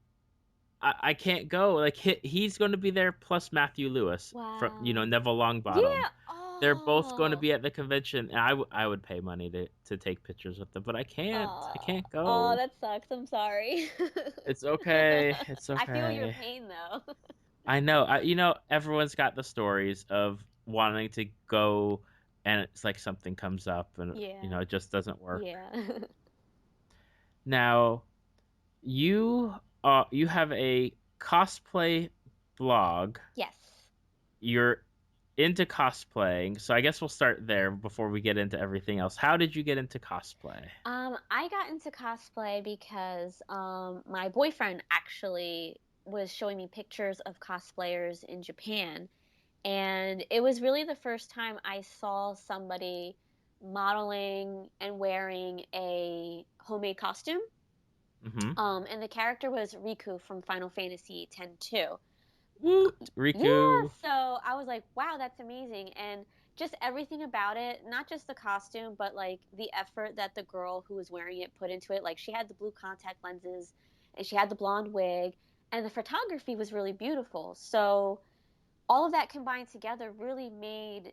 I can't go. Like he's going to be there, plus Matthew Lewis from Wow. Neville Longbottom. Yeah. They're both going to Oh. be at the convention, and I would pay money to take pictures with them, but I can't. I Oh. can't Oh, go. that sucks. I'm sorry. It's okay. It's I feel your okay. pain though. I know. Everyone's got the stories of wanting to go, and it's like something comes up, and Yeah. it just doesn't work. Yeah. Now, you have a cosplay blog. Yes. You're into cosplaying, so I guess we'll start there before we get into everything else. How did you get into cosplay? I got into cosplay because my boyfriend actually was showing me pictures of cosplayers in Japan, and it was really the first time I saw somebody modeling and wearing a homemade costume. Mm-hmm. And the character was Riku from Final Fantasy X too. Woot, Yeah, Riku. so I was like, wow, that's amazing. And just everything about it, not just the costume, but like the effort that the girl who was wearing it put into it. Like she had the blue contact lenses and she had the blonde wig, and the photography was really beautiful. So all of that combined together really made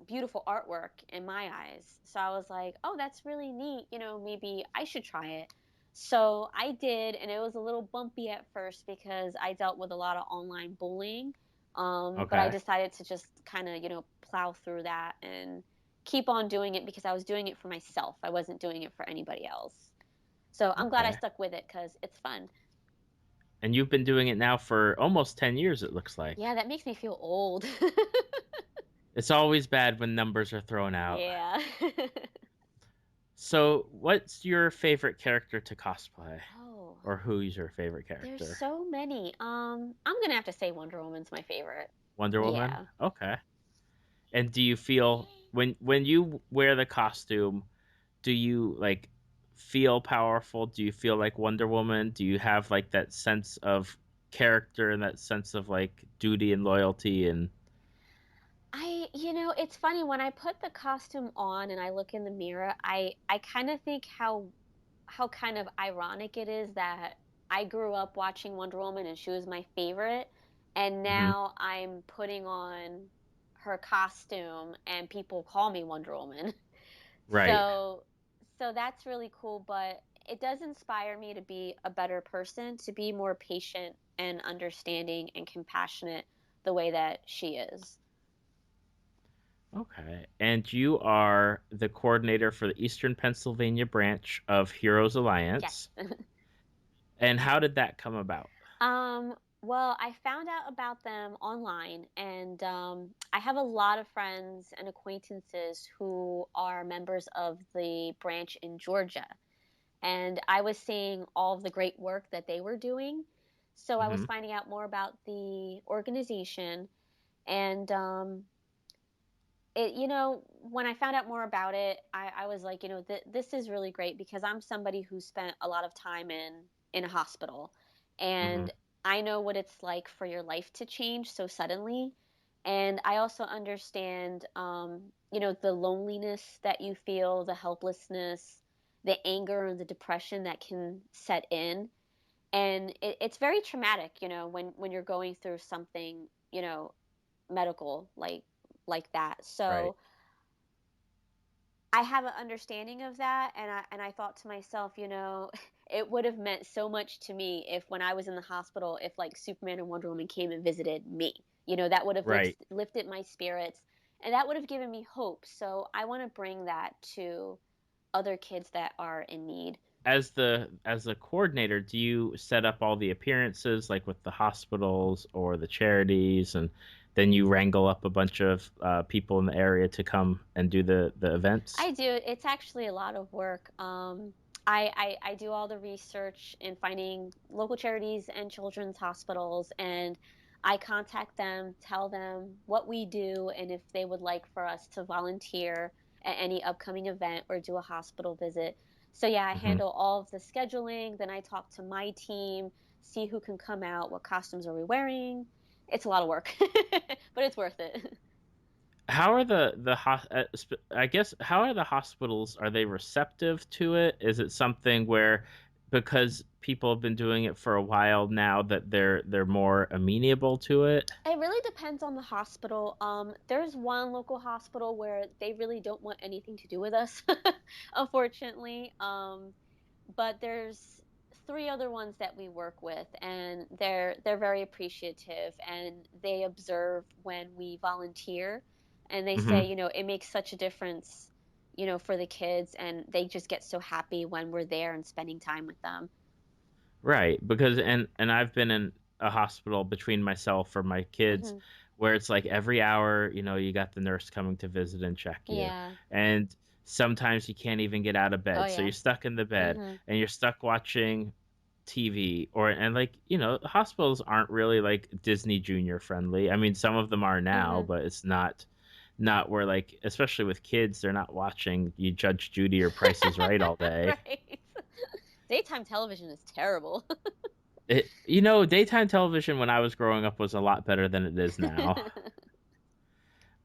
beautiful artwork in my eyes. So I was like, oh, that's really neat. Maybe I should try it. So I did, and it was a little bumpy at first because I dealt with a lot of online bullying. But I Okay. decided to just kind of, plow through that and keep on doing it because I was doing it for myself. I wasn't doing it for anybody else. So I'm glad I Okay. stuck with it because it's fun. And you've been doing it now for almost 10 years, it looks like. Yeah, that makes me feel old. It's always bad when numbers are thrown out. Yeah. So, what's your favorite character to cosplay? Oh. or who's your favorite There's character? so many. I'm gonna have to say Wonder Woman's my favorite. Wonder Woman? Yeah. Okay. And do you feel when you wear the costume, do you like feel powerful? Do you feel like Wonder Woman? Do you have like that sense of character and that sense of like duty and loyalty and It's funny when I put the costume on and I look in the mirror, I kind of think how kind of ironic it is that I grew up watching Wonder Woman and she was my favorite, and Mhm. now I'm putting on her costume and people call me Wonder Woman. Right. So so that's really cool, but it does inspire me to be a better person, to be more patient and understanding and compassionate the way that she is. Okay. And you are the coordinator for the Eastern Pennsylvania branch of Heroes Alliance. Yes. And how did that come about? Well, I found out about them online, and I have a lot of friends and acquaintances who are members of the branch in Georgia. And I was seeing all of the great work that they were doing. So I was Mhm. finding out more about the organization. And when I found out more about it, I was like, this is really great because I'm somebody who spent a lot of time in a hospital, Mhm. and I know what it's like for your life to change so suddenly. And I also understand, the loneliness that you feel, the helplessness, the anger and the depression that can set in. And it's very traumatic, when you're going through something, medical like that. Right. So I have an understanding of that, and I thought to myself, it would have meant so much to me if when I was in the hospital, if like Superman and Wonder Woman came and visited me. That would have Right. lifted my spirits, and that would have given me hope. So I want to bring that to other kids that are in need. As the coordinator, do you set up all the appearances like with the hospitals or the charities, and then you wrangle up a bunch of people in the area to come and do the events? I do. It's actually a lot of work. I do all the research in finding local charities and children's hospitals, and I contact them, tell them what we do, and if they would like for us to volunteer at any upcoming event or do a hospital visit. So, yeah, I Hmm. handle all of the scheduling. Then I talk to my team, see who can come out, what costumes are we wearing. It's a lot of work, but it's worth it. How are I guess how are the hospitals? Are they receptive to it? Is it something where because people have been doing it for a while now that they're more amenable to it? It really depends on the hospital. There's one local hospital where they really don't want anything to do with us, unfortunately. But there's three other ones that we work with, and they're very appreciative, and they observe when we volunteer, and they say, Hmm. it makes such a difference, for the kids, and they just get so happy when we're there and spending time with them. Right, because and I've been in a hospital between myself or my kids Hmm. where it's like every hour, you got the nurse coming to visit and check you. Yeah. And sometimes you can't even get out of Oh bed. So you're yeah. stuck in the bed Hmm. and you're stuck watching TV and like, hospitals aren't really like Disney Junior friendly. I mean, some of them are now, Hmm. but it's not where like especially with kids, they're not watching you Judge Judy or Price is Right all day. Right. Daytime television is terrible. Daytime television when I was growing up was a lot better than it is now.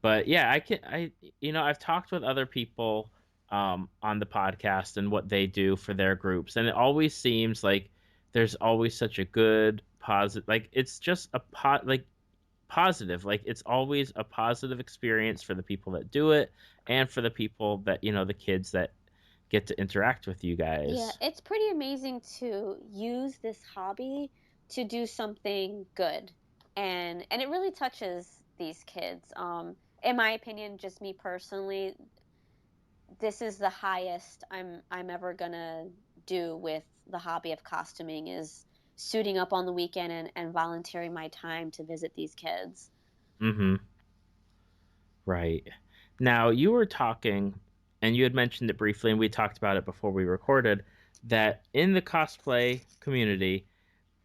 But yeah, I've talked with other people on the podcast and what they do for their groups, and it always seems like there's always such a good positive, like it's just like positive, like it's always a positive experience for the people that do it and for the people that the kids that get to interact with you Yeah, guys. it's pretty amazing to use this hobby to do something good. And it really touches these kids. In my opinion, just me personally, this is the highest I'm ever gonna do with the hobby of costuming is suiting up on the weekend and volunteering my time to visit these kids. Mm-hmm. Right. Now, you were talking, and you had mentioned it briefly, and we talked about it before we recorded, that in the cosplay community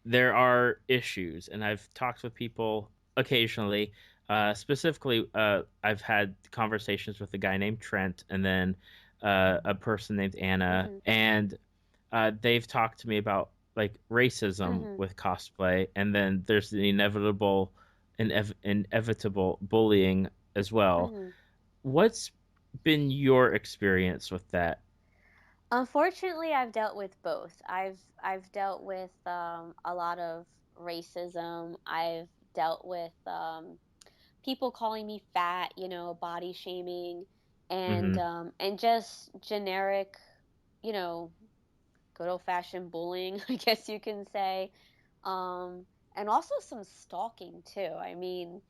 there are issues, and I've talked with people occasionally. Specifically, I've had conversations with a guy named Trent, and then a person named Anna, Mhm. and they've talked to me about like racism Mhm. with cosplay, and then there's the inevitable bullying as well. Mhm. What's been your experience with that? Unfortunately, I've dealt with both. I've dealt with a lot of racism. I've dealt with people calling me fat, body shaming, Mm-hmm. and just generic, you know, good old fashioned bullying, I guess you can say. Um, and also some stalking too. I mean,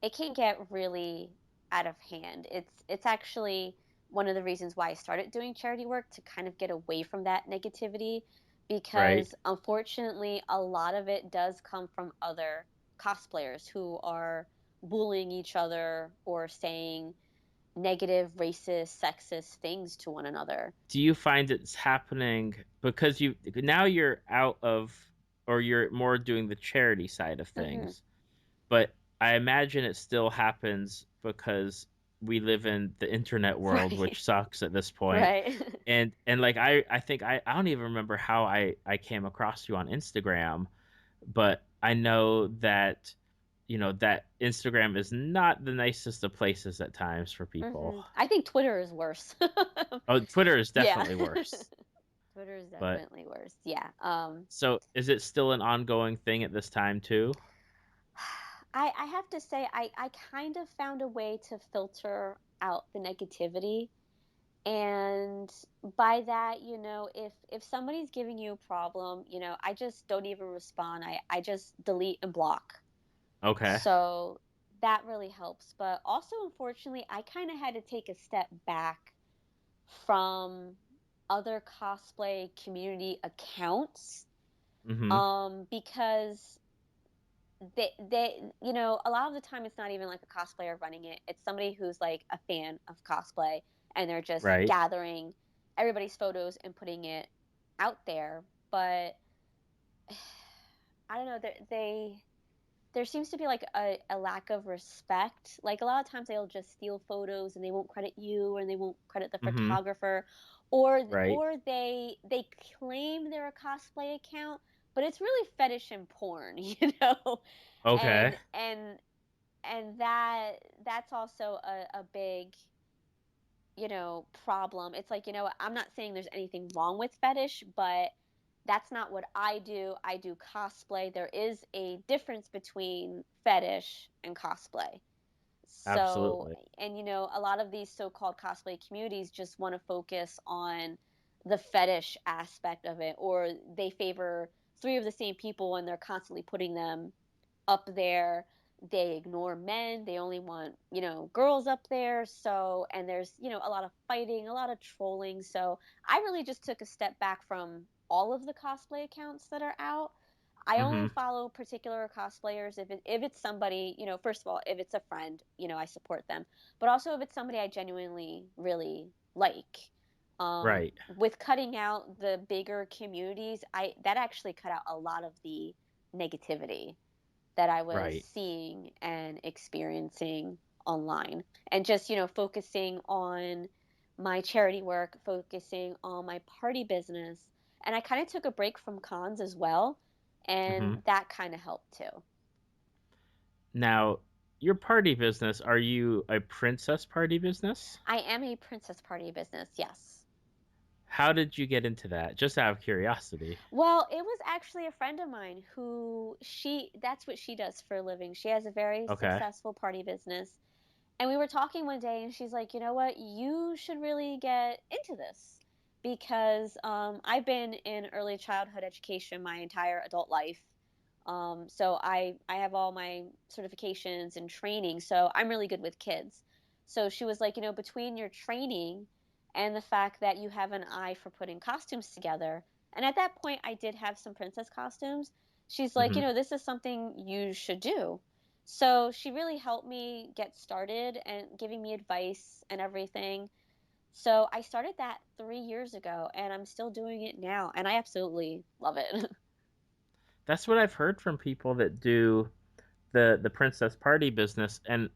it can get really out of hand. It's actually one of the reasons why I started doing charity work, to kind of get away from that negativity, Right. because unfortunately a lot of it does come from other cosplayers who are bullying each other or saying negative, racist, sexist things to one another. Do you find it's happening because you're out of, or you're more doing the charity side of Mhm. things, but I imagine it still happens because we live in the internet world, Right. which sucks at this point. Right. And like I think I don't even remember how I came across you on Instagram, but I know that that Instagram is not the nicest of places at times for people. I think Twitter is worse. Oh, Twitter is Yeah. definitely worse. Twitter is But definitely worse. Yeah. so is it still an ongoing thing at this time too? I have to say I kind of found a way to filter out the negativity. And by that, if somebody's giving you a problem, I just don't even respond. I just delete and block. Okay. So that really helps. But also, unfortunately, I kind of had to take a step back from other cosplay community accounts, Mhm. because a lot of the time it's not even like a cosplayer running it. It's somebody who's like a fan of cosplay, and they're just Right. gathering everybody's photos and putting it out there. But I don't know, there seems to be like a lack of respect. Like a lot of times they'll just steal photos and they won't credit you, and they won't credit the Mhm. photographer, or Right. they claim they're a cosplay account, but it's really fetish and porn, you know? Okay. And that's also a big, problem. It's like, I'm not saying there's anything wrong with fetish, but that's not what I do. I do cosplay. There is a difference between fetish and cosplay. So, Absolutely. and a lot of these so-called cosplay communities just want to focus on the fetish aspect of it, or they favor three of the same people and they're constantly putting them up there. They ignore men. They only want, girls up there. So, and there's, a lot of fighting, a lot of trolling. So, I really just took a step back from all of the cosplay accounts that are out. I only Mhm. follow particular cosplayers if it's somebody, first of all, if it's a friend, I support them. But also if it's somebody I genuinely really like. Right. With cutting out the bigger communities, I that actually cut out a lot of the negativity that I was Right. seeing and experiencing online. And just, focusing on my charity work, focusing on my party business. And I kind of took a break from cons as well. Mhm. And that kind of helped too. Now, your party business, are you a princess party business? I am a princess party business, yes. How did you get into that? Just out of curiosity. Well, it was actually a friend of mine who that's what she does for a living. She has a very Okay. successful party business. And we were talking one day, and she's like, "You know what? You should really get into this because I've been in early childhood education my entire adult life. So I have all my certifications and training, so I'm really good with kids." So she was like, between your training and the fact that you have an eye for putting costumes together, and at that point I did have some princess costumes. She's like, Mhm. this is something you should do. So she really helped me get started and giving me advice and everything. So I started that 3 years ago, and I'm still doing it now, and I absolutely love it. That's what I've heard from people that do the princess party business, and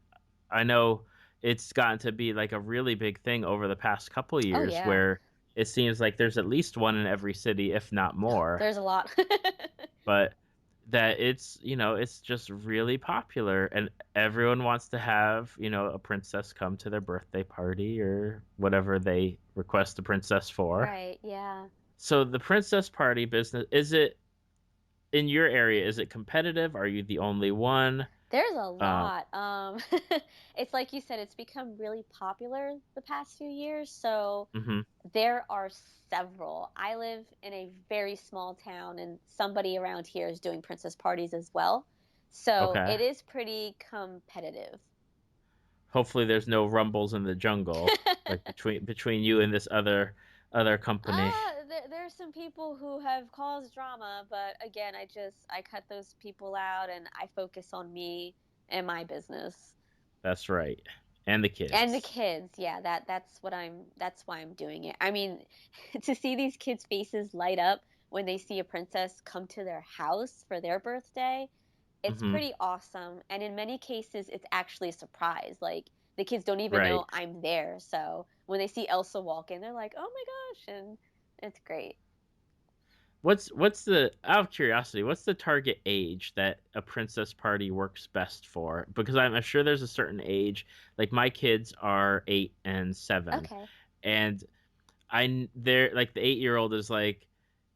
I know it's gotten to be like a really big thing over the past couple Oh years yeah, where it seems like there's at least one in every city, if not more. there's a lot. But that it's just really popular and everyone wants to have, a princess come to their birthday party or whatever they request the princess for. Right, yeah. So the princess party business, is it in your area, is it competitive? Are you the only one? There's a Um, lot. It's like you said, it's become really popular the past few years. So mhm. there are several. I live in a very small town, and somebody around here is doing princess parties as well. So Okay. it is pretty competitive. Hopefully there's no rumbles in the jungle like between you and this other company. There's some people who have caused drama, but again, I cut those people out and I focus on me and my business. That's right. And the And the kids. kids, yeah, that's why I'm doing it. I mean, to see these kids' faces light up when they see a princess come to their house for their birthday, it's Mhm. pretty awesome. And in many cases, it's actually a surprise. Like the kids don't even Right. know I'm there. So when they see Elsa walk in, they're like, "Oh my gosh." And it's great. What's the out of curiosity, what's the target age that a princess party works best for? Because I'm sure there's a certain age. Like my kids are 8 and 7, Okay. and they're like the 8-year-old is like,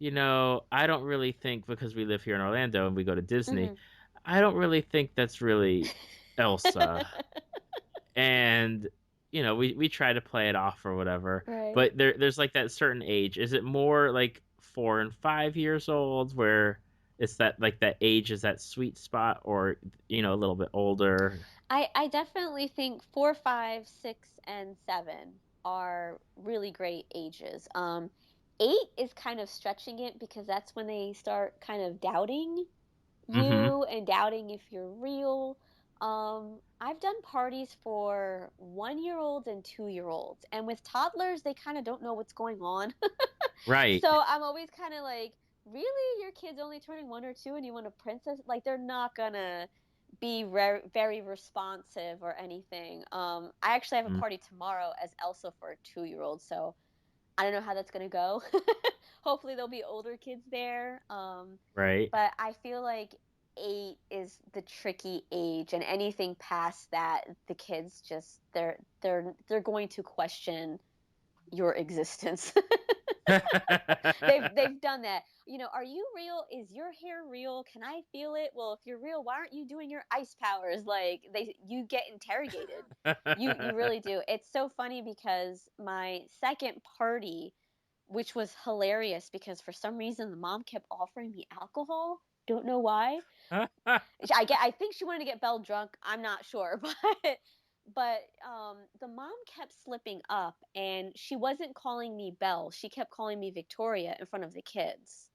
I don't really think because we live here in Orlando and we go to Disney, Mhm. I don't really think that's really Elsa. And we try to play it off or whatever, Right. but there's like that certain age. Is it more like 4 and 5 years old where it's that like that age is that sweet spot, or a little bit older? I definitely think 4, 5, 6, and 7 are really great ages. 8 is kind of stretching it because that's when they start kind of doubting Mm-hmm. you and doubting if you're real. I've done parties for 1-year-olds and 2-year-olds, and with toddlers, they kind of don't know what's going on. Right. So I'm always kind of like, really, your kid's only turning 1 or 2, and you want a princess? Like they're not gonna be very responsive or anything. I actually have a Mm, party tomorrow as Elsa for a 2-year-old, so I don't know how that's gonna go. Hopefully, there'll be older kids there. right. But I feel like 8 is the tricky age, and anything past that, the kids just they're going to question your existence. They've done that. Are you real? Is your hair real? Can I feel it? Well, if you're real, why aren't you doing your ice powers? Like you get interrogated. You really do. It's so funny because my second party, which was hilarious because for some reason the mom kept offering me alcohol. Don't know why. I think she wanted to get Belle drunk. I'm not sure, but the mom kept slipping up, and she wasn't calling me Belle. She kept calling me Victoria in front of the kids,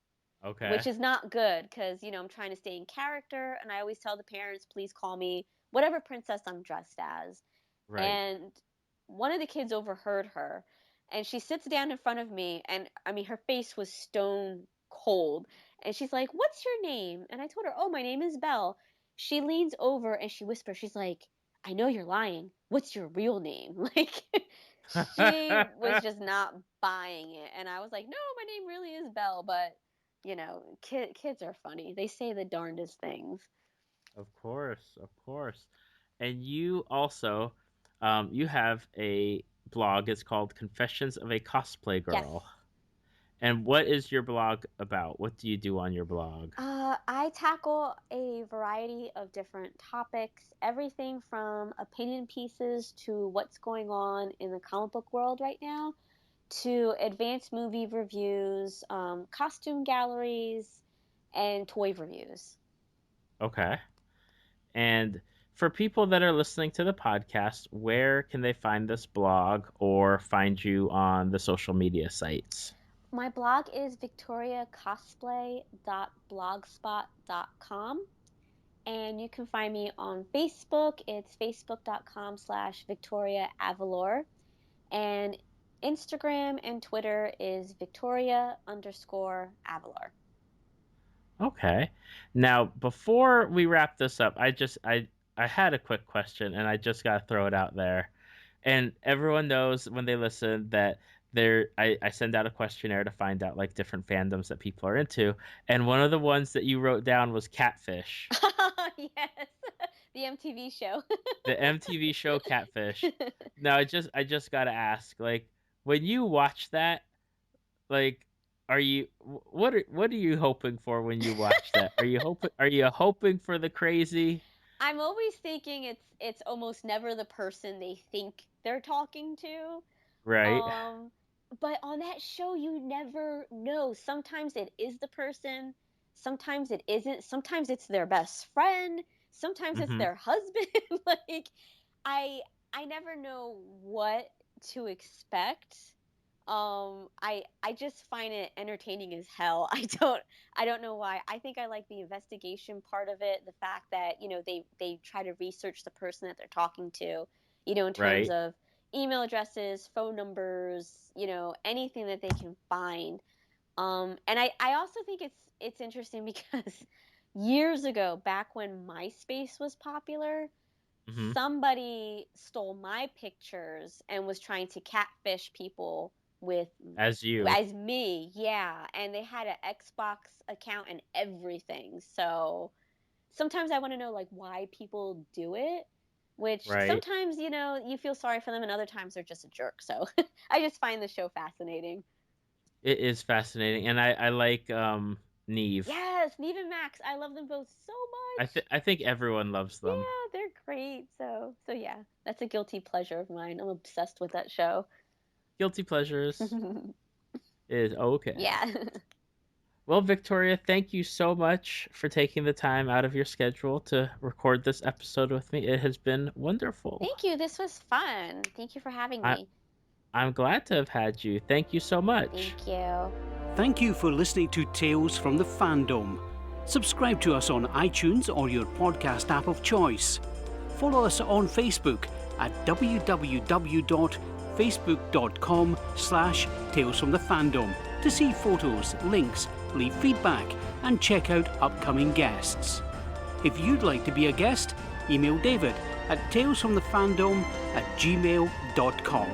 which Okay. is not good because I'm trying to stay in character, and I always tell the parents, please call me whatever princess I'm dressed as. Right. And one of the kids overheard her, and she sits down in front of me, and I mean her face was stone cold, and she's like, "What's your name?" And I told her, "Oh, my name is Belle." She leans over and she whispers, she's like, "I know you're lying. What's your real name?" Like she was just not buying it, and I was like, "No, my name really is Belle." But kids are funny. They say the darndest things. Of course, of course. And you also, you have a blog. It's called Confessions of a Cosplay Girl. Yes. And what is your blog about? What do you do on your blog? I tackle a variety of different topics, everything from opinion pieces to what's going on in the comic book world right now, to advanced movie reviews, costume galleries, and toy reviews. Okay. And for people that are listening to the podcast, where can they find this blog or find you on the social media sites? My blog is victoriacosplay.blogspot.com. And you can find me on Facebook. It's facebook.com/Victoria Avalor. And Instagram and Twitter is Victoria_Avalor. Okay. Now, before we wrap this up, I had a quick question, and I just got to throw it out there. And everyone knows when they listen that I send out a questionnaire to find out like different fandoms that people are into, and one of the ones that you wrote down was Catfish, Yes, the MTV show. the MTV show Catfish. Now, I just got to ask, like, when you watch that, like, what are you hoping for when you watch that? Are you hoping for the crazy? I'm always thinking it's almost never the person they think they're talking to. Right. Um, but on that show, you never know. Sometimes it is the person, sometimes it isn't. Sometimes it's their best friend, sometimes it's Mhm. their husband. Like I I never know what to expect. I just find it entertaining as hell. I don't know why. I think I like the investigation part of it, the fact that, they try to research the person that they're talking to, in terms Right. of email addresses, phone numbers, anything that they can find. And I also think it's interesting because years ago, back when MySpace was popular, Mhm. somebody stole my pictures and was trying to catfish people with As you. as me, yeah, and they had an Xbox account and everything. So sometimes I want to know like why people do it, which Right. sometimes, you feel sorry for them and other times they're just a jerk. So I just find the show fascinating. It is fascinating, and I like Neve. Yes, Neve and Max, I love them both so much. I think everyone loves them. Yeah, they're great. So yeah, that's a guilty pleasure of mine. I'm obsessed with that show. Guilty pleasures is okay. Yeah. Well, Victoria, thank you so much for taking the time out of your schedule to record this episode with me. It has been wonderful. Thank you. This was fun. Thank you for having I me. I'm glad to have had you. Thank you so much. Thank you. Thank you for listening to Tales from the Fandom. Subscribe to us on iTunes or your podcast app of choice. Follow us on Facebook at www.facebook.com/Tales from the Fandom to see photos, links, leave feedback, and check out upcoming guests. If you'd like to be a guest, email David at talesfromthefandom@gmail.com.